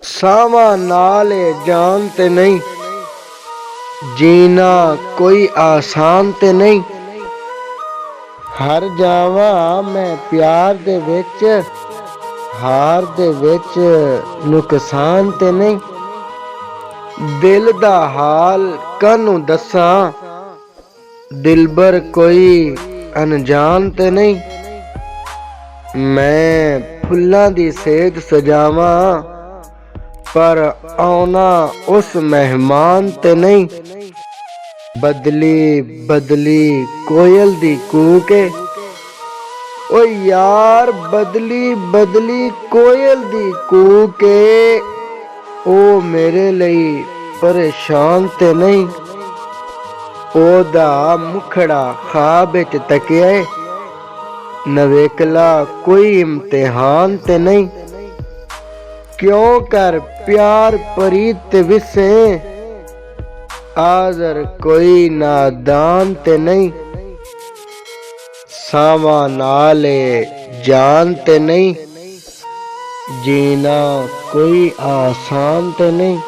सावा नाल जान ते नहीं, जीना कोई आसान ते नहीं। हर जावा मैं प्यार दे विच, हार दे विच नुकसान ते नहीं। दिल दा हाल कानू दसां, दिलबर कोई अनजान ते नहीं। मैं फुल्लां दी सेज सजावां, पर आउना उस मेहमान ते नहीं। बदली बदली कोयल दी कूके, ओ यार बदली बदली कोयल दी कूके, ओ मेरे लिए परेशान ते नहीं। ओदा मुखड़ा ख्वाब विच तकिया, नवेकला कोई इम्तिहान ते नहीं। क्यों कर प्यार प्रीत विसे, आज़र कोई नादान ते नहीं। सावा नाले जान ते नहीं, जीना कोई आसान ते नहीं।